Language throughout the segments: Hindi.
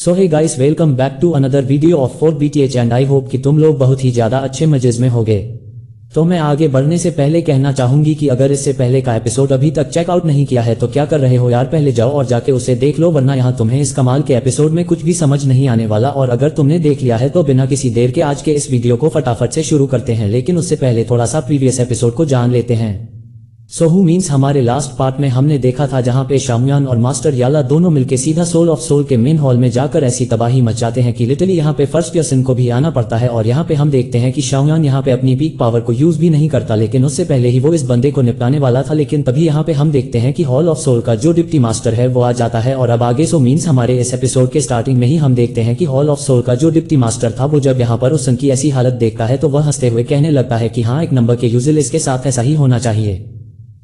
So hey guys, welcome back to another video of 4BTH and I hope कि तुम लोग बहुत ही ज्यादा अच्छे मजेज में होगे। तो मैं आगे बढ़ने से पहले कहना चाहूंगी कि अगर इससे पहले का एपिसोड अभी तक चेकआउट नहीं किया है तो क्या कर रहे हो यार, पहले जाओ और जाके उसे देख लो, वरना यहाँ तुम्हें इस कमाल के एपिसोड में कुछ भी समझ नहीं आने वाला। और अगर तुमने देख लिया है तो बिना किसी देर के आज के इस वीडियो को फटाफट से शुरू करते हैं। लेकिन उससे पहले थोड़ा सा प्रीवियस एपिसोड को जान लेते हैं। सो हु मीन्स हमारे लास्ट पार्ट में हमने देखा था जहां पे शाओयान और मास्टर याला दोनों मिलके सीधा सोल ऑफ सोल के मेन हॉल में जाकर ऐसी तबाही मचाते हैं कि लिटरली यहाँ पे फर्स्ट पर्सन को भी आना पड़ता है। और यहाँ पे हम देखते हैं कि शाओयान यहाँ पे अपनी पीक पावर को यूज भी नहीं करता, लेकिन उससे पहले ही वो इस बंदे को निपटाने वाला था। लेकिन तभी यहाँ पे हम देखते हैं कि हॉल ऑफ सोल का जो डिप्टी मास्टर है वो आ जाता है। और अब आगे सो मीन्स हमारे इस एपिसोड के स्टार्टिंग में ही हम देखते हैं कि हॉल ऑफ सोल का जो डिप्टी मास्टर था वो जब यहाँ पर उस सन की ऐसी हालत देखता है तो वह हंसते हुए कहने लगता है कि हाँ, एक नंबर के यूजुअल इसके साथ ऐसा ही होना चाहिए।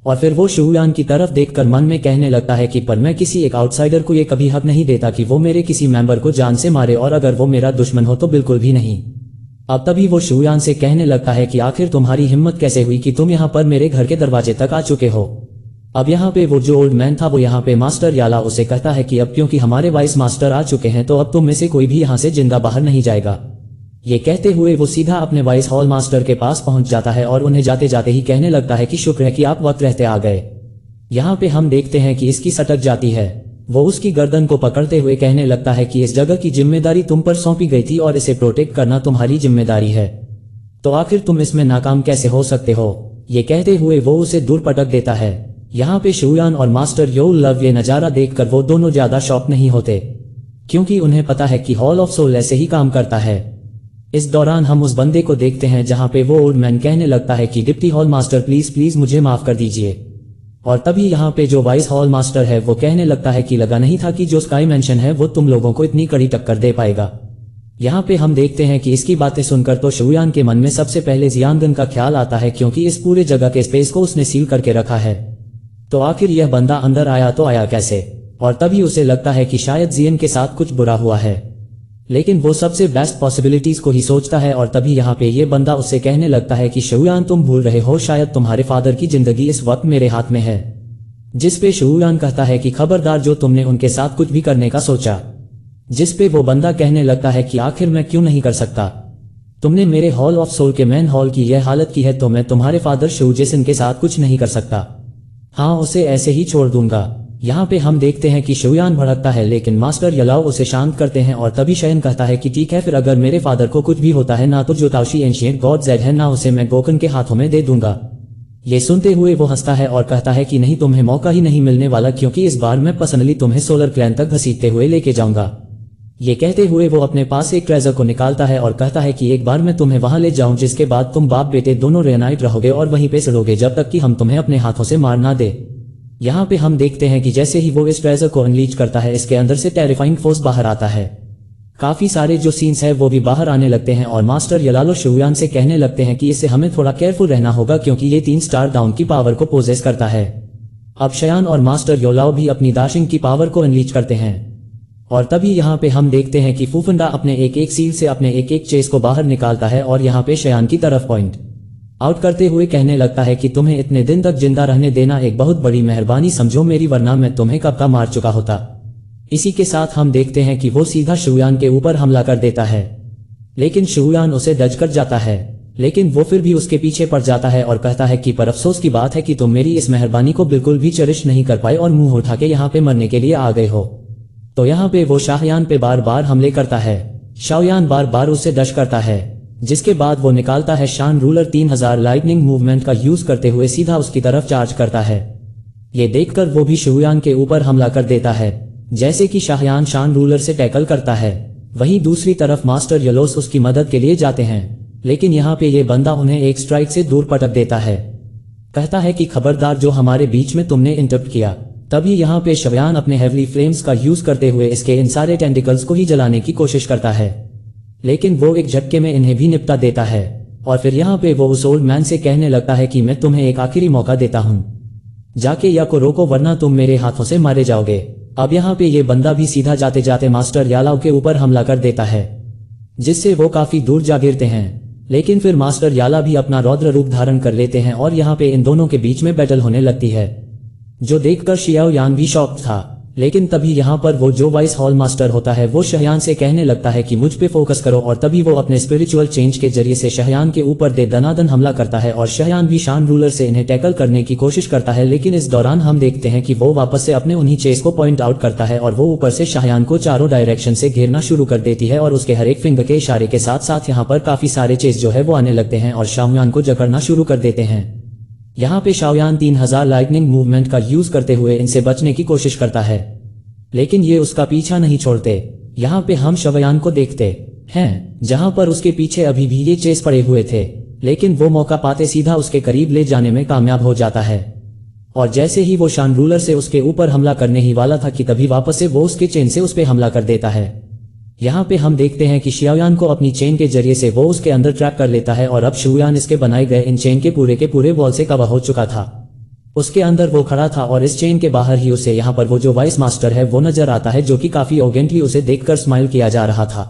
और फिर वो शाओयान की तरफ देखकर मन में कहने लगता है कि पर मैं किसी एक आउटसाइडर को ये कभी हक नहीं देता कि वो मेरे किसी मेंबर को जान से मारे, और अगर वो मेरा दुश्मन हो तो बिल्कुल भी नहीं। अब तभी वो शाओयान से कहने लगता है कि आखिर तुम्हारी हिम्मत कैसे हुई कि तुम यहाँ पर मेरे घर के दरवाजे तक आ चुके हो। अब यहाँ पे वो जो ओल्ड मैन था वो यहाँ पे मास्टर याला उसे कहता है कि अब क्योंकि हमारे वाइस मास्टर आ चुके हैं तो अब तुम में से कोई भी यहाँ से जिंदा बाहर नहीं जाएगा। ये कहते हुए वो सीधा अपने वाइस हॉल मास्टर के पास पहुंच जाता है और उन्हें जाते जाते ही कहने लगता है कि शुक्र है कि आप वक्त रहते आ गए। यहाँ पे हम देखते हैं कि इसकी सटक जाती है। वो उसकी गर्दन को पकड़ते हुए कहने लगता है कि इस जगह की जिम्मेदारी तुम पर सौंपी गई थी और इसे प्रोटेक्ट करना तुम्हारी जिम्मेदारी है, तो आखिर तुम इसमें नाकाम कैसे हो सकते हो। ये कहते हुए वो उसे दूर पटक देता है। यहाँ पे शाओयान और मास्टर योल लव ये नजारा देखकर वो दोनों ज्यादा शॉक नहीं होते, क्योंकि उन्हें पता है कि हॉल ऑफ सोल ऐसे ही काम करता है। इस दौरान हम उस बंदे को देखते हैं जहां पे वो ओल्ड मैन कहने लगता है कि deputy hall master please please मुझे माफ कर दीजिए। और तभी यहाँ पे जो वाइस हॉल मास्टर है वो कहने लगता है कि लगा नहीं था कि जो स्काई मैंशन है वो तुम लोगों को इतनी कड़ी टक्कर दे पाएगा। यहाँ पे हम देखते हैं कि इसकी बातें सुनकर तो शाओयान के मन में सबसे पहले जियानगन का ख्याल आता है, क्योंकि इस पूरे जगह के स्पेस को उसने सील करके रखा है, तो आखिर यह बंदा अंदर आया तो आया कैसे। और तभी उसे लगता है कि शायद जियन के साथ कुछ बुरा हुआ है, लेकिन वो सबसे बेस्ट पॉसिबिलिटीज को ही सोचता है। और तभी यहाँ पे ये बंदा उससे कहने लगता है कि शाओयान तुम भूल रहे हो, शायद तुम्हारे फादर की जिंदगी इस वक्त मेरे हाथ में है। जिस पे शाओयान कहता है कि खबरदार जो तुमने उनके साथ कुछ भी करने का सोचा। जिस पे वो बंदा कहने लगता है कि आखिर मैं क्यों नहीं कर सकता, तुमने मेरे हॉल ऑफ सोल के मेन हॉल की यह हालत की है तो मैं तुम्हारे फादर शू जेसन के साथ कुछ नहीं कर सकता, हाँ उसे ऐसे ही छोड़ दूंगा। यहाँ पे हम देखते हैं कि शाओयान भड़कता है, लेकिन मास्टर यालाओ उसे शांत करते हैं। और तभी शयन कहता है कि ठीक है, फिर अगर मेरे फादर को कुछ भी होता है ना तो जो ताओशी एंशिएंट गॉड जेड है ना उसे मैं गोकन के हाथों में दे दूंगा। ये सुनते हुए वो हंसता है और कहता है कि नहीं, तुम्हें मौका ही नहीं मिलने वाला, क्योंकि इस बार मैं पर्सनली तुम्हें सोलर क्लैन तक घसीटते हुए लेके जाऊंगा। ये कहते हुए वो अपने पास एक ट्रेजर को निकालता है और कहता है कि एक बार मैं तुम्हें वहां ले जाऊं, जिसके बाद तुम बाप बेटे दोनों रेनाइट रहोगे और वहीं पे सड़ोगे जब तक कि हम तुम्हें अपने हाथों से मार ना दे। यहाँ पे हम देखते हैं कि जैसे ही वो इस ट्रेजर को अनलीच करता है इसके अंदर से टेरिफाइंग फोर्स बाहर आता है। काफी सारे जो सीन्स है वो भी बाहर आने लगते हैं और मास्टर यालालो शाओयान से कहने लगते हैं कि इससे हमें थोड़ा केयरफुल रहना होगा, क्योंकि ये 3 स्टार डाउन की पावर को पोजेस करता है। अब शयान और मास्टर योलाओ भी अपनी दाशिंग की पावर को अनलीच करते हैं। और तभी यहाँ पे हम देखते हैं कि फूफंडा अपने एक एक सील से अपने एक एक चेस को बाहर निकालता है और यहाँ पे शयान की तरफ पॉइंट आउट करते हुए कहने लगता है कि तुम्हें इतने दिन तक जिंदा रहने देना एक बहुत बड़ी मेहरबानी समझो मेरी, वरना मैं तुम्हें कब का मार चुका होता। इसी के साथ हम देखते हैं कि वो सीधा शाओयान के ऊपर हमला कर देता है, लेकिन शाओयान उसे डज कर जाता है, लेकिन वो फिर भी उसके पीछे पड़ जाता है और कहता है कि पर अफसोस की बात है कि तुम मेरी इस मेहरबानी को बिल्कुल भी चेरिश नहीं कर पाए और मुंह उठा के यहाँ पे मरने के लिए आ गए हो। तो यहाँ पे वो शाओयान पे बार बार हमले करता है। शाओयान बार बार उसे डश करता है, जिसके बाद वो निकालता है शान रूलर 3000 लाइटनिंग मूवमेंट का यूज करते हुए सीधा उसकी तरफ चार्ज करता है। ये देखकर वो भी शाओयान के ऊपर हमला कर देता है, जैसे कि शाओयान शान रूलर से टैकल करता है। वहीं दूसरी तरफ मास्टर यलोस उसकी मदद के लिए जाते हैं, लेकिन यहाँ पे ये बंदा उन्हें एक स्ट्राइक से दूर पटक देता है। कहता है कि खबरदार जो हमारे बीच में तुमने इंटरप्ट किया। तभी यहाँ पे शाओयान अपने हेवली फ्लेम्स का यूज करते हुए इसके इन सारे टेंटिकल्स को ही जलाने की कोशिश करता है, लेकिन वो एक झटके में इन्हें भी निपटा देता है। और फिर यहाँ पे वो उस ओल्ड मैन से कहने लगता है कि मैं तुम्हें एक आखिरी मौका देता हूँ, जाके या को रोको वरना तुम मेरे हाथों से मारे जाओगे। अब यहाँ पे ये बंदा भी सीधा जाते जाते मास्टर यालाओ के ऊपर हमला कर देता है, जिससे वो काफी दूर जा गिरते हैं। लेकिन फिर मास्टर याला भी अपना रौद्र रूप धारण कर लेते हैं और यहाँ पे इन दोनों के बीच में बैटल होने लगती है, जो देखकर शाओयान भी शॉक्ड था। लेकिन तभी यहाँ पर वो जो वाइस हॉल मास्टर होता है वो शहयान से कहने लगता है कि मुझ पे फोकस करो, और तभी वो अपने स्पिरिचुअल चेंज के जरिए से शहयान के ऊपर दे दनादन हमला करता है और शहयान भी शान रूलर से इन्हें टैकल करने की कोशिश करता है। लेकिन इस दौरान हम देखते हैं कि वो वापस से अपने उन्हीं चेस को पॉइंट आउट करता है और वो ऊपर से शहयान को चारों डायरेक्शन से घेरना शुरू कर देती है और उसके हर एक फिंगर के इशारे के साथ साथ यहाँ पर काफी सारे चेस जो है वो आने लगते हैं और शाओयान को जकड़ना शुरू कर देते हैं। यहाँ पे शाओयान 3000 लाइटनिंग मूवमेंट का यूज करते हुए इनसे बचने की कोशिश करता है, लेकिन ये उसका पीछा नहीं छोड़ते। यहाँ पे हम शवयान को देखते हैं जहाँ पर उसके पीछे अभी भी ये चेस पड़े हुए थे, लेकिन वो मौका पाते सीधा उसके करीब ले जाने में कामयाब हो जाता है। और जैसे ही वो शान रूलर से उसके ऊपर हमला करने ही वाला था कि तभी वापस से वो उसके चेन से उस पे हमला कर देता है। यहाँ पे हम देखते हैं कि शाओयान को अपनी चेन के जरिए से वो उसके अंदर ट्रैप कर लेता है और अब शाओयान इसके बनाए गए इन चेन के पूरे वॉल से कवर हो चुका था। उसके अंदर वो खड़ा था और इस चेन के बाहर ही उसे यहाँ पर वो जो वाइस मास्टर है वो नजर आता है, जो कि काफी ओगेंटली उसे देखकर स्माइल किया जा रहा था।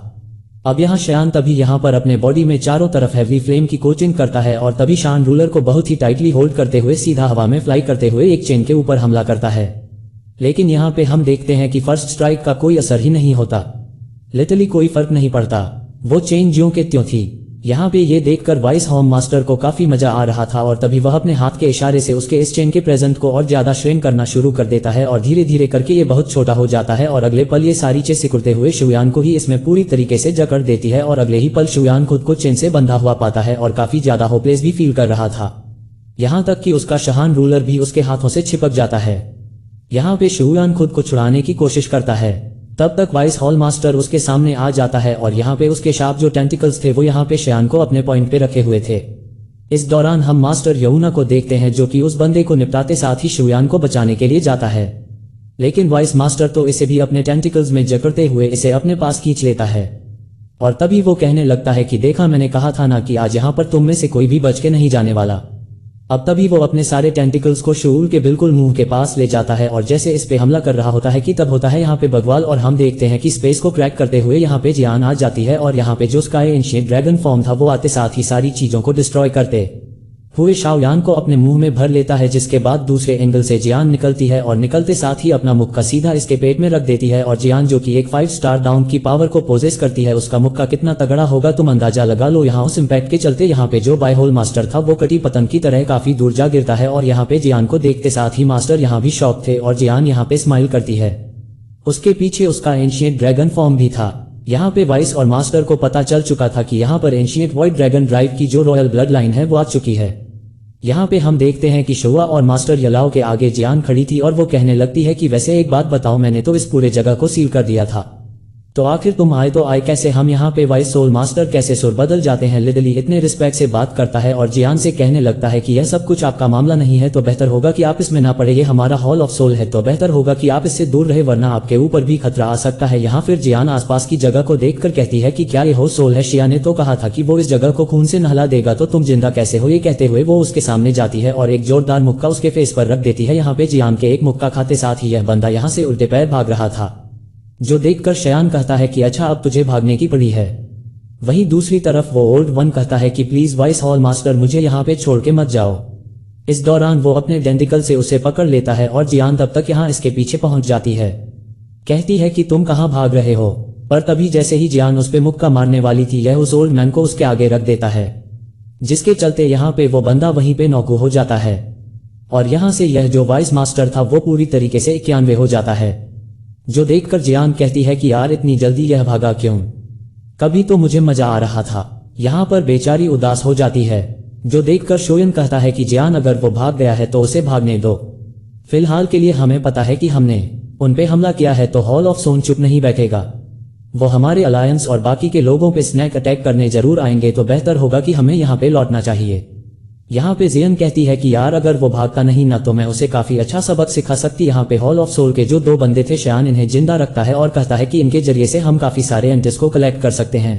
अब यहाँ शयान तभी यहाँ पर अपने बॉडी में चारों तरफ हैवी फ्लेम की कोचिंग करता है और तभी शान रूलर को बहुत ही टाइटली होल्ड करते हुए सीधा हवा में फ्लाई करते हुए एक चेन के ऊपर हमला करता है। लेकिन यहाँ पे हम देखते हैं कि फर्स्ट स्ट्राइक का कोई असर ही नहीं होता, लिटरली कोई फर्क नहीं पड़ता, वो चेन ज्यों के त्यों थी। यहाँ पे ये देखकर वाइस होम मास्टर को काफी मजा आ रहा था और तभी वह अपने हाथ के इशारे से उसके इस चेन के प्रेजेंट को और ज्यादा श्रिंक करना शुरू कर देता है और धीरे धीरे करके ये बहुत छोटा हो जाता है और अगले पल ये सारी चेन सिकुड़ते हुए शाओयान को ही इसमें पूरी तरीके से जकड़ देती है और अगले ही पल शाओयान खुद को चेन से बंधा हुआ पाता है और काफी ज्यादा होपलेस भी फील कर रहा था। यहाँ तक कि उसका शान रूलर भी उसके हाथों से चिपक जाता है। यहाँ पे शाओयान खुद को छुड़ाने की कोशिश करता है, तब तक वाइस हॉल मास्टर उसके सामने आ जाता है और यहाँ पे उसके शार्प जो टेंटिकल्स थे वो यहाँ पे शयान को अपने पॉइंट पे रखे हुए थे। इस दौरान हम मास्टर यमुना को देखते हैं जो कि उस बंदे को निपटाते साथ ही शाओयान को बचाने के लिए जाता है, लेकिन वाइस मास्टर तो इसे भी अपने टेंटिकल्स में जकड़ते हुए इसे अपने पास खींच लेता है और तभी वो कहने लगता है कि देखा, मैंने कहा था ना कि आज यहाँ पर तुम में से कोई भी बच के नहीं जाने वाला। अब तभी वो अपने सारे टेंटिकल्स को शाओल के बिल्कुल मुंह के पास ले जाता है और जैसे इस पे हमला कर रहा होता है कि तब होता है यहाँ पे बगवाल और हम देखते हैं कि स्पेस को क्रैक करते हुए यहाँ पे जियान आ जाती है और यहाँ पे जो स्काई एंशिएंट ड्रैगन फॉर्म था वो आते साथ ही सारी चीजों को डिस्ट्रॉय करते हुए शाओयान को अपने मुंह में भर लेता है, जिसके बाद दूसरे एंगल से जियान निकलती है और निकलते साथ ही अपना मुक्का सीधा इसके पेट में रख देती है और जियान जो कि एक 5 स्टार डाउन की पावर को पोजेस करती है, उसका मुक्का कितना तगड़ा होगा तुम अंदाजा लगा लो। यहाँ उस इम्पैक्ट के चलते यहाँ पे जो बाय होल मास्टर था वो कटी पतंग की तरह काफी दूर जा गिरता है और यहाँ पे जियान को देखते साथ ही मास्टर यहाँ भी शॉक थे और जियान यहाँ पे स्माइल करती है। उसके पीछे उसका एंशिएंट ड्रैगन फॉर्म भी था। यहाँ पे वाइस और मास्टर को पता चल चुका था कि यहाँ पर एंशिएंट वॉइड ड्रैगन ड्राइव की जो रॉयल ब्लड लाइन है वो आ चुकी है। यहाँ पे हम देखते हैं कि शोआ और मास्टर यलाओ के आगे जियान खड़ी थी और वो कहने लगती है कि वैसे एक बात बताओ, मैंने तो इस पूरे जगह को सील कर दिया था, तो आखिर तुम आए तो आए कैसे? हम यहाँ पे वाइस सोल मास्टर कैसे सुर बदल जाते हैं, लिटरली इतने रिस्पेक्ट से बात करता है और जियान से कहने लगता है कि यह सब कुछ आपका मामला नहीं है, तो बेहतर होगा कि आप इसमें ना पड़े, ये हमारा हॉल ऑफ सोल है, तो बेहतर होगा कि आप इससे दूर रहे वरना आपके ऊपर भी खतरा आ सकता है। यहाँ फिर जियान आसपास की जगह को देखकर कहती है कि क्या ये हो सोल है? शिया ने तो कहा था कि वो इस जगह को खून से नहला देगा, तो तुम जिंदा कैसे हो? ये कहते हुए वो उसके सामने जाती है और एक जोरदार मुक्का उसके फेस पर रख देती है। यहाँ पे जियान के एक मुक्का खाते साथ ही यह बंदा यहाँ से उल्टे पैर भाग रहा था, जो देखकर शयान कहता है कि अच्छा अब तुझे भागने की पड़ी है। वहीं दूसरी तरफ वो ओल्ड वन कहता है कि प्लीज वाइस हॉल मास्टर मुझे यहाँ पे छोड़ के मत जाओ। इस दौरान वो अपने डेंटिकल से उसे पकड़ लेता है और जियान तब तक यहाँ इसके पीछे पहुंच जाती है, कहती है कि तुम कहाँ भाग रहे हो, पर तभी जैसे ही जियान उस पे मुक्का मारने वाली थी यह उस ओल्ड मैन को उसके आगे रख देता है, जिसके चलते यहाँ पे वो बंदा वहीं पे नौकू हो जाता है और यहाँ से यह जो वाइस मास्टर था वो पूरी तरीके से 91 हो जाता है, जो देखकर जियान कहती है कि यार इतनी जल्दी यह भागा क्यों, कभी तो मुझे मजा आ रहा था। यहाँ पर बेचारी उदास हो जाती है, जो देखकर शोयन कहता है कि जियान अगर वो भाग गया है तो उसे भागने दो, फिलहाल के लिए हमें पता है कि हमने उन पे हमला किया है, तो हॉल ऑफ सोन चुप नहीं बैठेगा, वो हमारे अलायंस और बाकी के लोगों पे स्नैक अटैक करने जरूर आएंगे, तो बेहतर होगा कि हमें यहाँ पे लौटना चाहिए। यहाँ पे जियन कहती है कि यार अगर वो भागता नहीं ना तो मैं उसे काफी अच्छा सबक सिखा सकती। यहाँ पे हॉल ऑफ सोल के जो 2 बंदे थे शयान इन्हें जिंदा रखता है और कहता है कि इनके जरिए से हम काफी सारे एंटिस को कलेक्ट कर सकते हैं।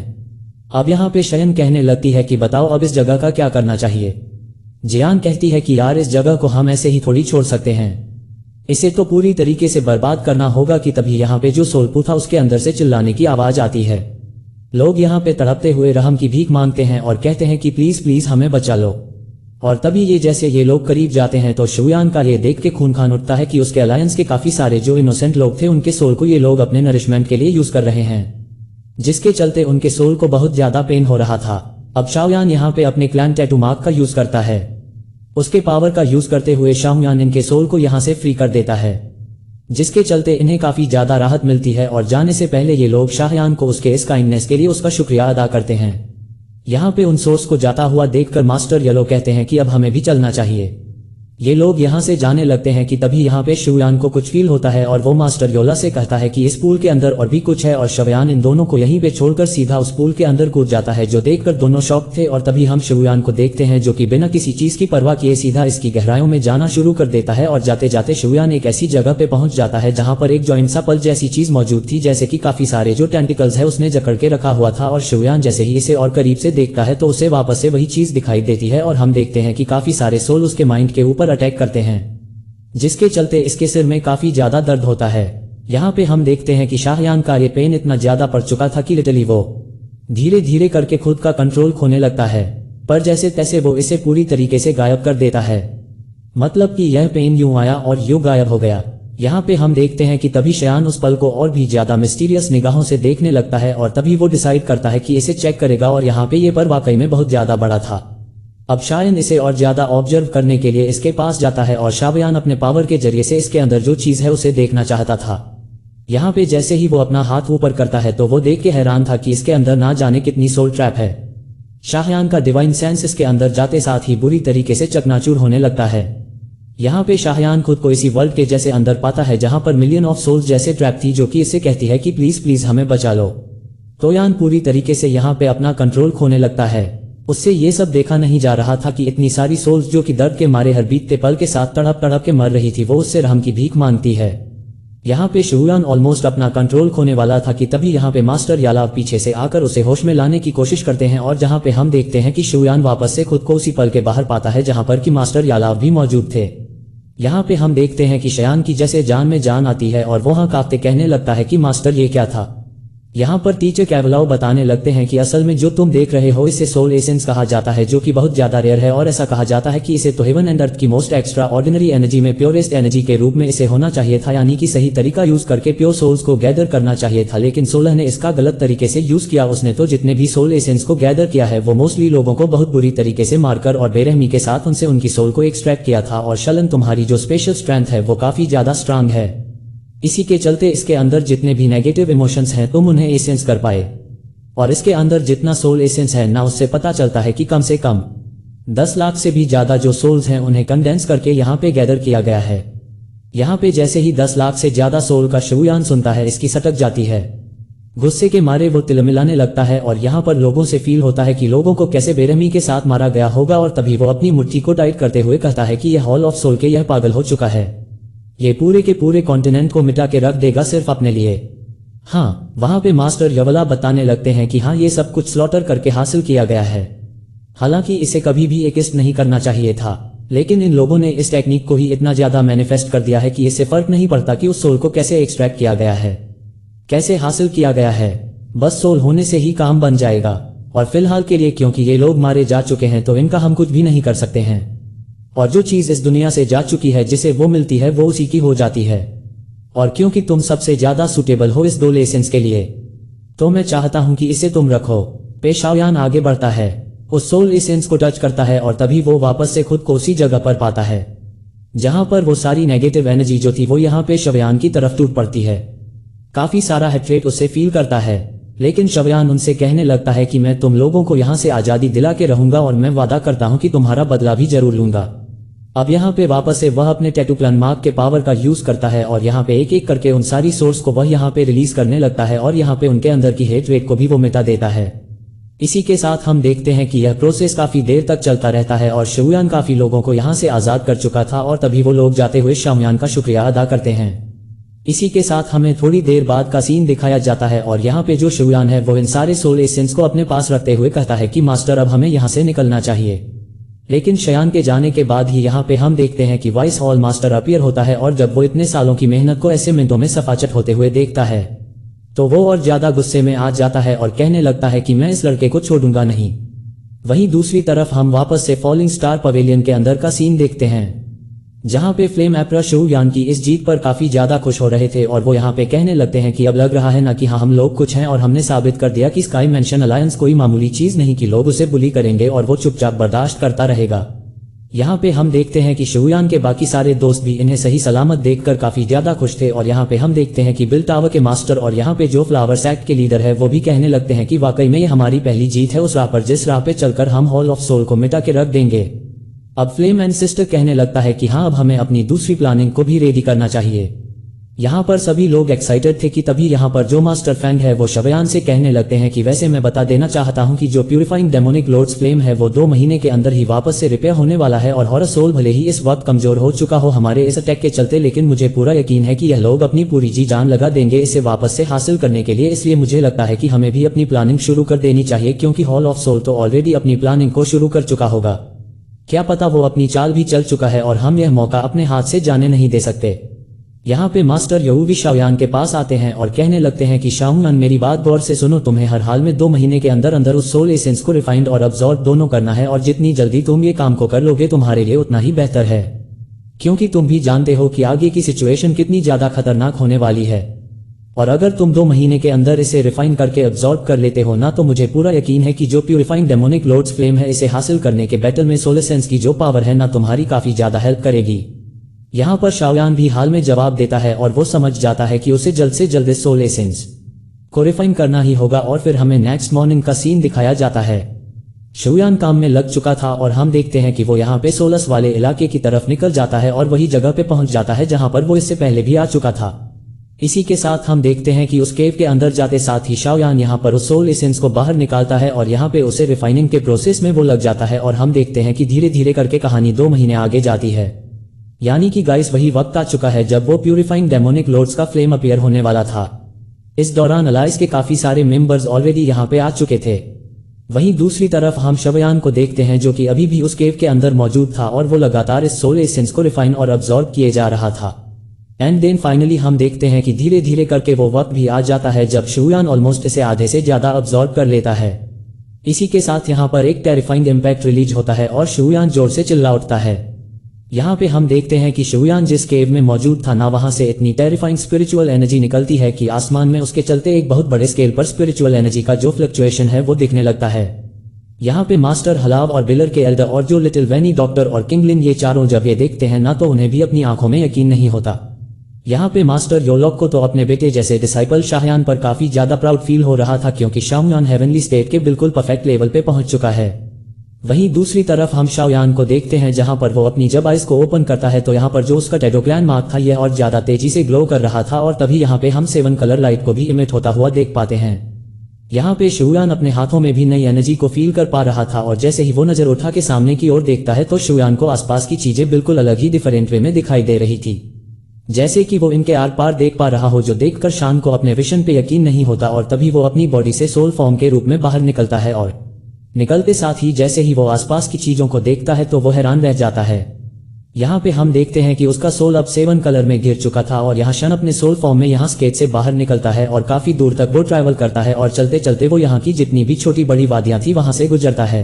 अब यहाँ पे शयन कहने लगती है कि बताओ अब इस जगह का क्या करना चाहिए। जियान कहती है कि यार इस जगह को हम ऐसे ही थोड़ी छोड़ सकते हैं, इसे तो पूरी तरीके से बर्बाद करना होगा। कि तभी यहाँ पे जो सोलपू था उसके अंदर से चिल्लाने की आवाज आती है। लोग यहाँ पे तड़पते हुए रहम की भीख मांगते हैं और कहते हैं कि प्लीज प्लीज हमें बचा लो। और तभी जैसे ये लोग करीब जाते हैं तो शुयान का ये देख के खून खान उठता है कि उसके अलायंस के काफी सारे जो इनोसेंट लोग थे उनके सोल को ये लोग अपने नरिशमेंट के लिए यूज कर रहे हैं, जिसके चलते उनके सोल को बहुत ज्यादा पेन हो रहा था। अब शाओयान यहाँ पे अपने क्लैन टैटू मार्क का यूज करता है। उसके पावर का यूज करते हुए शाओयान इनके सोल को यहाँ से फ्री कर देता है, जिसके चलते इन्हें काफी ज्यादा राहत मिलती है। और जाने से पहले ये लोग शाओयान को उसके इस काइंडनेस के लिए उसका शुक्रिया अदा करते हैं। यहाँ पे उन सोर्स को जाता हुआ देखकर मास्टर येलो कहते हैं कि अब हमें भी चलना चाहिए। ये लोग यहाँ से जाने लगते हैं कि तभी यहाँ पे शुयान को कुछ फील होता है और वो मास्टर योला से कहता है कि इस पूल के अंदर और भी कुछ है, और शुयान इन दोनों को यहीं पे छोड़कर सीधा उस पूल के अंदर कूद जाता है, जो देखकर दोनों शॉक थे। और तभी हम शुयान को देखते हैं जो कि बिना किसी चीज की परवाह किए सीधा इसकी गहराइयों में जाना शुरू कर देता है। और जाते जाते शुयान एक ऐसी जगह पे पहुंच जाता है जहाँ पर एक जॉइंट सा पल जैसी चीज मौजूद थी, जैसे कि काफी सारे जो टेंटिकल्स है उसने जकड़ के रखा हुआ था। और शुयान जैसे ही इसे और करीब से देखता है तो उसे वापस से वही चीज दिखाई देती है और हम देखते हैं कि काफी सारे सोल उसके माइंड के ऊपर अटैक करते हैं, जिसके चलते इसके सिर में काफी ज्यादा दर्द होता है। यहाँ पे हम देखते हैं कि शाहयान का ये पेन इतना ज्यादा पड़ चुका था कि लिटरली वो धीरे धीरे करके खुद का कंट्रोल खोने लगता है, पर जैसे तैसे वो इसे पूरी तरीके से गायब कर देता है। मतलब कि यह पेन यूं आया और यूं गायब हो गया। यहाँ पे हम देखते हैं कि तभी शयान उस पल को और भी ज्यादा मिस्टीरियस निगाहों से देखने लगता है और तभी वो डिसाइड करता है कि इसे चेक करेगा। और यहाँ पे ये पर वाकई में बहुत ज्यादा बड़ा था। अब शायन इसे और ज्यादा ऑब्जर्व करने के लिए इसके पास जाता है और शाओयान अपने पावर के जरिए से इसके अंदर जो चीज है उसे देखना चाहता था। यहाँ पे जैसे ही वो अपना हाथ ऊपर करता है तो वो देख के हैरान था कि इसके अंदर ना जाने कितनी सोल ट्रैप है। शाहयान का डिवाइन सेंस इसके अंदर जाते साथ ही बुरी तरीके से चकनाचूर होने लगता है। यहाँ पे शाहयान खुद को इसी वर्ल्ड के जैसे अंदर पाता है जहाँ पर मिलियन ऑफ सोल्स जैसे ट्रैप थी, जो कि इसे कहती है कि प्लीज प्लीज हमें बचा लो। तो यान पूरी तरीके से यहाँ पे अपना कंट्रोल खोने लगता है। उससे ये सब देखा नहीं जा रहा था कि इतनी सारी सोल्स जो कि दर्द के मारे हर बीतते पल के साथ तड़प तड़प के मर रही थी, वो उससे रहम की भीख मांगती है। यहाँ पे शुयान ऑलमोस्ट अपना कंट्रोल खोने वाला था कि तभी यहाँ पे मास्टर यालाव पीछे से आकर उसे होश में लाने की कोशिश करते हैं। और जहाँ पे हम देखते हैं कि शुयान वापस से खुद को उसी पल के बाहर पाता है जहाँ पर कि मास्टर यालाव भी मौजूद थे। यहाँ पे हम देखते हैं कि शयान की जैसे जान में जान आती है और वो हाँ कांपते कहने लगता है कि मास्टर ये क्या था। यहाँ पर टीचर कैवलाओ बताने लगते हैं कि असल में जो तुम देख रहे हो इसे सोल एसेंस कहा जाता है, जो कि बहुत ज्यादा रेयर है। और ऐसा कहा जाता है कि इसे तो हेवन एंड अर्थ की मोस्ट एक्स्ट्रा ऑर्डिनरी एनर्जी में प्योरेस्ट एनर्जी के रूप में इसे होना चाहिए था, यानी कि सही तरीका यूज करके प्योर सोल्स को गैदर करना चाहिए था। लेकिन सोलह ने इसका गलत तरीके से यूज किया। उसने तो जितने भी सोल एसेंस को गैदर किया है वो मोस्टली लोगों को बहुत बुरी तरीके से मारकर और बेरहमी के साथ उनसे उनकी सोल को एक्सट्रैक्ट किया था। और शलन तुम्हारी जो स्पेशल स्ट्रेंथ है वो काफी ज्यादा स्ट्रांग है, इसी के चलते इसके अंदर जितने भी नेगेटिव इमोशंस हैं तुम उन्हें एसेंस कर पाए। और इसके अंदर जितना सोल एसेंस है ना, उससे पता चलता है कि कम से कम 10 लाख से भी ज्यादा जो सोल्स हैं उन्हें कंडेंस करके यहाँ पे गैदर किया गया है। यहाँ पे जैसे ही 10 लाख से ज्यादा सोल का शुयान सुनता है इसकी सटक जाती है। गुस्से के मारे वो तिलमिलाने लगता है और यहाँ पर लोगों से फील होता है कि लोगों को कैसे बेरहमी के साथ मारा गया होगा। और तभी वो अपनी मुट्ठी को टाइट करते हुए कहता है कि यह हॉल ऑफ सोल के यह पागल हो चुका है, ये पूरे के पूरे कॉन्टिनेंट को मिटा के रख देगा सिर्फ अपने लिए। हाँ, वहां पे मास्टर यवला बताने लगते हैं कि हाँ ये सब कुछ स्लॉटर करके हासिल किया गया है। हालांकि इसे कभी भी एक्जिस्ट नहीं करना चाहिए था, लेकिन इन लोगों ने इस टेक्निक को ही इतना ज्यादा मैनिफेस्ट कर दिया है कि इससे फर्क नहीं पड़ता कि उस सोल को कैसे एक्सट्रैक्ट किया गया है, कैसे हासिल किया गया है, बस सोल होने से ही काम बन जाएगा। और फिलहाल के लिए क्योंकि ये लोग मारे जा चुके हैं तो इनका हम कुछ भी नहीं कर सकते हैं। और जो चीज इस दुनिया से जा चुकी है जिसे वो मिलती है वो उसी की हो जाती है। और क्योंकि तुम सबसे ज्यादा सुटेबल हो इस दो लेसेंस के लिए, तो मैं चाहता हूं कि इसे तुम रखो। पेशावयान आगे बढ़ता है, उस सोल एसेंस को टच करता है और तभी वो वापस से खुद को उसी जगह पर पाता है जहां पर वो सारी नेगेटिव एनर्जी जो थी वो यहाँ पे शवयान की तरफ टूट पड़ती है। काफी सारा हेट्रेट उसे फील करता है, लेकिन शवयान उनसे कहने लगता है कि मैं तुम लोगों को यहाँ से आजादी दिला के रहूंगा और मैं वादा करता हूँ कि तुम्हारा बदला भी जरूर लूंगा। अब यहाँ पे वापस से वह अपने टैटू प्लान मार्क के पावर का यूज करता है और यहाँ पे एक एक करके उन सारी सोर्स को वह यहाँ पे रिलीज करने लगता है और यहाँ पे उनके अंदर की हेट रेट को भी वो मिटा देता है। इसी के साथ हम देखते हैं कि यह प्रोसेस काफी देर तक चलता रहता है और शुयान काफी लोगों को यहाँ से आजाद कर चुका था और तभी वो लोग जाते हुए शाओयान का शुक्रिया अदा करते हैं। इसी के साथ हमें थोड़ी देर बाद का सीन दिखाया जाता है और यहाँ पे जो शुयान है वो इन सारे सोल एसेंस को अपने पास रखते हुए कहता है कि मास्टर अब हमें यहाँ से निकलना चाहिए। लेकिन शयान के जाने के बाद ही यहाँ पे हम देखते हैं कि वाइस हॉल मास्टर अपीयर होता है और जब वो इतने सालों की मेहनत को ऐसे मिनटों में सफाचट होते हुए देखता है तो वो और ज्यादा गुस्से में आ जाता है और कहने लगता है कि मैं इस लड़के को छोड़ूंगा नहीं। वहीं दूसरी तरफ हम वापस से फॉलिंग स्टार पवेलियन के अंदर का सीन देखते हैं, जहां पे फ्लेम एम्परर शू यान की इस जीत पर काफी ज्यादा खुश हो रहे थे और वो यहाँ पे कहने लगते हैं कि अब लग रहा है ना कि हाँ हम लोग कुछ हैं और हमने साबित कर दिया कि स्काई मेंशन अलायंस कोई मामूली चीज नहीं कि लोग उसे बुली करेंगे और वो चुपचाप बर्दाश्त करता रहेगा। यहाँ पे हम देखते हैं कि शूयान के बाकी सारे दोस्त भी इन्हें सही सलामत देखकर काफी ज्यादा खुश थे और यहाँ पे हम देखते हैं कि बिल टावर के मास्टर और यहाँ पे जो फ्लावर्स एक्ट के लीडर है वो भी कहने लगते हैं कि वाकई में ये हमारी पहली जीत है उस राह पर जिस राह पे चलकर हम हॉल ऑफ सोल को मिटा के रख देंगे। अब फ्लेम एंड सिस्टर कहने लगता है कि हाँ अब हमें अपनी दूसरी प्लानिंग को भी रेडी करना चाहिए। यहाँ पर सभी लोग एक्साइटेड थे कि तभी यहाँ पर जो मास्टर फैंग है वो शवयान से कहने लगते हैं कि वैसे मैं बता देना चाहता हूँ कि जो प्यूरिफाइंग डेमोनिक लॉर्ड्स फ्लेम है वो 2 महीने के अंदर ही वापस से रिपेयर होने वाला है और हॉरर सोल भले ही इस वक्त कमजोर हो चुका हो हमारे इस अटैक के चलते, लेकिन मुझे पूरा यकीन है कि यह लोग अपनी पूरी जी जान लगा देंगे इसे वापस से हासिल करने के लिए। इसलिए मुझे लगता है कि हमें भी अपनी प्लानिंग शुरू कर देनी चाहिए, क्योंकि हॉल ऑफ सोल तो ऑलरेडी अपनी प्लानिंग को शुरू कर चुका होगा। क्या पता वो अपनी चाल भी चल चुका है और हम यह मौका अपने हाथ से जाने नहीं दे सकते। यहाँ पे मास्टर यहू भी शाओयान के पास आते हैं और कहने लगते हैं कि शाओयान मेरी बात गौर से सुनो, तुम्हें हर हाल में 2 महीने के अंदर अंदर उस सोल एसेंस को रिफाइंड और अब्सॉर्ब दोनों करना है और जितनी जल्दी तुम ये काम को कर लोगे तुम्हारे लिए उतना ही बेहतर है, क्योंकि तुम भी जानते हो कि आगे की सिचुएशन कितनी ज्यादा खतरनाक होने वाली है। और अगर तुम 2 महीने के अंदर इसे रिफाइन करके अब्सॉर्ब कर लेते हो ना तो मुझे पूरा यकीन है कि जो प्यूरिफाइंग डेमोनिक लॉर्ड्स फ्लेम है इसे हासिल करने के बैटल में सोल एसेंस की जो पावर है ना तुम्हारी काफी ज्यादा हेल्प करेगी। यहाँ पर शाओयान भी हाल में जवाब देता है और वो समझ जाता है कि उसे जल्द से जल्द इस सोल एसेंस को रिफाइन करना ही होगा और फिर हमें नेक्स्ट मॉर्निंग का सीन दिखाया जाता है। शाओयान काम में लग चुका था और हम देखते हैं कि वो यहाँ पे सोलस वाले इलाके की तरफ निकल जाता है और वही जगह पे पहुंच जाता है जहां पर वो इससे पहले भी आ चुका था। इसी के साथ हम देखते हैं कि उस केव के अंदर जाते साथ ही शाओयान यहाँ पर उस सोल एसेंस को बाहर निकालता है और यहाँ पे उसे रिफाइनिंग के प्रोसेस में वो लग जाता है और हम देखते हैं कि धीरे धीरे करके कहानी 2 महीने आगे जाती है। यानी कि गाइस वही वक्त आ चुका है जब वो प्यूरिफाइंग डेमोनिक लॉर्ड्स का फ्लेम अपीयर होने वाला था। इस दौरान अलायंस के काफी सारे मेंबर्स ऑलरेडी यहाँ पे आ चुके थे। वहीं दूसरी तरफ हम शवयान को देखते हैं जो कि अभी भी उस केव के अंदर मौजूद था और वो लगातार इस सोल एसेंस को रिफाइन और अब्सॉर्ब किए जा रहा था। एंड देन फाइनली हम देखते हैं कि धीरे धीरे करके वो वक्त भी आ जाता है जब शाओयान ऑलमोस्ट इसे आधे से ज्यादा अब्सॉर्ब कर लेता है। इसी के साथ यहाँ पर एक टेरिफाइंग इम्पैक्ट रिलीज होता है और शाओयान जोर से चिल्ला उठता है। यहाँ पे हम देखते हैं कि शाओयान जिस केव में मौजूद था ना वहां से इतनी टेरिफाइंग स्पिरिचुअल एनर्जी निकलती है कि आसमान में उसके चलते एक बहुत बड़े स्केल पर स्पिरिचुअल एनर्जी का जो फ्लक्चुएशन है वो दिखने लगता है। यहाँ पे मास्टर हलाव और बिलर के एल्डर और जो लिटिल वैनी डॉक्टर और किंगलिन ये चारों जब ये देखते हैं ना तो उन्हें भी अपनी आंखों में यकीन नहीं होता। यहाँ पे मास्टर योलॉक को तो अपने बेटे जैसे डिसाइपल शाओयान पर काफी ज्यादा प्राउड फील हो रहा था, क्योंकि शाओयान हेवनली स्टेट के बिल्कुल परफेक्ट लेवल पे पहुंच चुका है। वहीं दूसरी तरफ हम शाओयान को देखते हैं जहां पर वो अपनी जब आइज को ओपन करता है तो यहाँ पर जो उसका टेडोग्लैन मार्क था यह और ज्यादा तेजी से ग्लो कर रहा था और तभी यहाँ पे हम 7 कलर लाइट को भी इमिट होता हुआ देख पाते हैं। यहाँ पे शाओयान अपने हाथों में भी नई एनर्जी को फील कर पा रहा था और जैसे ही वो नजर उठा के सामने की ओर देखता है तो शाओयान को आसपास की चीजें बिल्कुल अलग ही डिफरेंट वे में दिखाई दे रही थी, जैसे कि वो इनके आर पार देख पा रहा हो, जो देखकर शान को अपने विजन पे यकीन नहीं होता और तभी वो अपनी बॉडी से सोल फॉर्म के रूप में बाहर निकलता है और निकलते साथ ही जैसे ही वो आसपास की चीजों को देखता है तो वो हैरान रह जाता है। यहाँ पे हम देखते हैं कि उसका सोल अब 7 कलर में घिर चुका था और यहाँ शन अपने सोल फॉर्म में यहाँ स्केट से बाहर निकलता है और काफी दूर तक वो ट्रैवल करता है और चलते चलते वो यहाँ की जितनी भी छोटी बड़ी वादियां थी वहां से गुजरता है।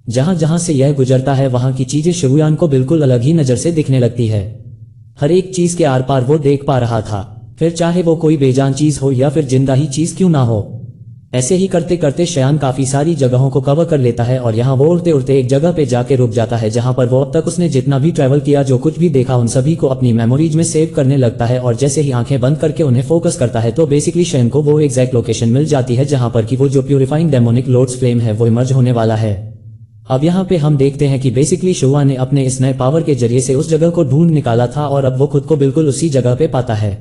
जहां जहां से यह गुजरता है वहां की चीजें शाओयान को बिल्कुल अलग ही नजर से दिखने लगती है। हर एक चीज के आर पार वो देख पा रहा था, फिर चाहे वो कोई बेजान चीज हो या फिर जिंदा ही चीज क्यों ना हो। ऐसे ही करते करते शाओयान काफी सारी जगहों को कवर कर लेता है और यहाँ वो उड़ते उड़ते एक जगह पे जाके रुक जाता है जहां पर वो अब तक उसने जितना भी ट्रैवल किया, जो कुछ भी देखा, उन सभी को अपनी मेमोरीज में सेव करने लगता है और जैसे ही आंखें बंद करके उन्हें फोकस करता है तो बेसिकली शाओयान को वो एग्जैक्ट लोकेशन मिल जाती है जहां पर कि वो जो प्यूरिफाइंग डेमोनिक लॉर्ड्स फ्लेम है वो इमर्ज होने वाला है। अब यहाँ पे हम देखते हैं कि बेसिकली शाओयान ने अपने इस नए पावर के जरिए से उस जगह को ढूंढ निकाला था और अब वो खुद को बिल्कुल उसी जगह पे पाता है।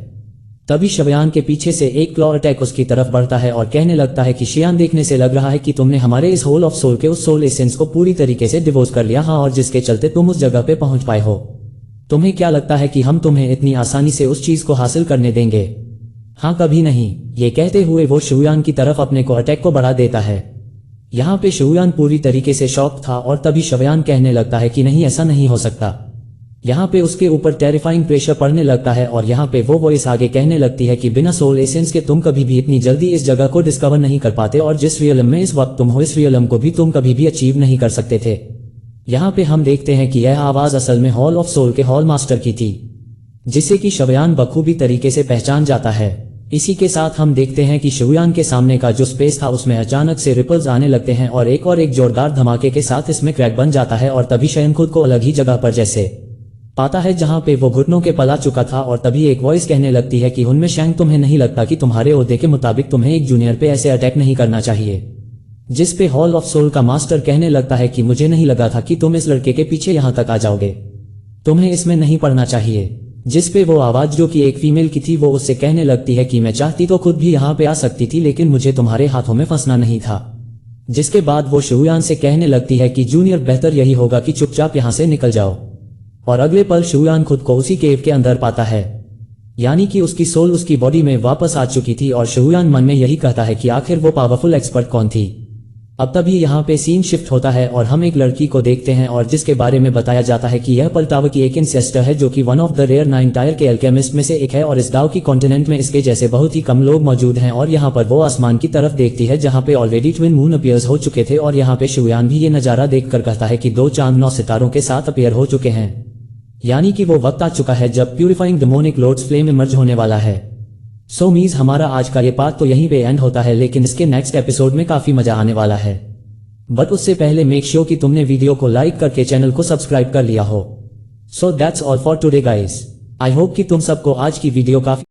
तभी शाओयान के पीछे से एक क्लॉ अटैक उसकी तरफ बढ़ता है और कहने लगता है कि शाओयान, देखने से लग रहा है कि तुमने हमारे इस होल ऑफ सोल के उस सोल एसेंस को पूरी तरीके से डिवोर्स कर लिया, हाँ, और जिसके चलते तुम उस जगह पे पहुंच पाए हो। तुम्हें क्या लगता है कि हम तुम्हें इतनी आसानी से उस चीज को हासिल करने देंगे? हाँ, कभी नहीं। ये कहते हुए वो शाओयान की तरफ अपने को अटैक को बढ़ा देता है। यहाँ पे शाओयान पूरी तरीके से शॉक था और तभी शाओयान कहने लगता है कि नहीं, ऐसा नहीं हो सकता। यहाँ पे उसके ऊपर टेरिफाइंग प्रेशर पड़ने लगता है और यहाँ पे वो वॉइस आगे कहने लगती है कि बिना सोल एसेंस के तुम कभी भी इतनी जल्दी इस जगह को डिस्कवर नहीं कर पाते और जिस रियलम में इस वक्त तुम हो इस रियलम को भी तुम कभी भी अचीव नहीं कर सकते थे। यहाँ पे हम देखते हैं कि यह आवाज असल में हॉल ऑफ सोल के हॉल मास्टर की थी, जिसे कि शवयान बखूबी तरीके से पहचान जाता है। इसी के साथ हम देखते हैं कि शवयान के सामने का जो स्पेस था उसमें अचानक से रिपल्स आने लगते हैं और एक जोरदार धमाके के साथ इसमें क्रैक बन जाता है और तभी शयन खुद को अलग ही जगह पर जैसे पाता है जहां पे वो घुटनों के पला चुका था और तभी एक वॉइस कहने लगती है कि उनमें शैंग तुम्हें नहीं लगता कि तुम्हारे ओहदे के मुताबिक तुम्हें एक जूनियर पे ऐसे अटैक नहीं करना चाहिए। जिस पे हॉल ऑफ सोल का मास्टर कहने लगता है कि मुझे नहीं लगा था कि तुम इस लड़के के पीछे यहां तक आ जाओगे, तुम्हें इसमें नहीं पड़ना चाहिए। जिस पे वो आवाज जो कि एक फीमेल की थी वो उससे कहने लगती है कि मैं चाहती तो खुद भी यहाँ पे आ सकती थी लेकिन मुझे तुम्हारे हाथों में फंसना नहीं था। जिसके बाद वो शुयान से कहने लगती है कि जूनियर बेहतर यही होगा कि चुपचाप यहाँ से निकल जाओ। और अगले पल शुयान खुद को उसी केव के अंदर पाता है, यानी कि उसकी सोल उसकी बॉडी में वापस आ चुकी थी और शुयान मन में यही कहता है कि आखिर वो पावरफुल एक्सपर्ट कौन थी। अब तभी यहाँ पे सीन शिफ्ट होता है और हम एक लड़की को देखते हैं और जिसके बारे में बताया जाता है कि यह पलटावा की एक इंसेस्टर है जो कि one of the rare 9 tier के अल्केमिस्ट में से एक है और इस गांव की कॉन्टिनेंट में इसके जैसे बहुत ही कम लोग मौजूद हैं। और यहाँ पर वो आसमान की तरफ देखती है जहाँ पे ऑलरेडी ट्विन मून अपीयर्स हो चुके थे और यहाँ पे शुयान भी ये नजारा देखकर कहता है कि 2 चांद 9 सितारों के साथ अपीयर हो चुके हैं, यानी कि वो वक्त आ चुका है जब purifying demonic lords flame emerge होने वाला है। सो मीज हमारा आज का ये पार्ट तो यहीं पे एंड होता है, लेकिन इसके नेक्स्ट एपिसोड में काफी मजा आने वाला है। बट उससे पहले मेक श्योर कि तुमने वीडियो को लाइक करके चैनल को सब्सक्राइब कर लिया हो। So that's all for today guys. I hope कि तुम सबको आज की वीडियो काफी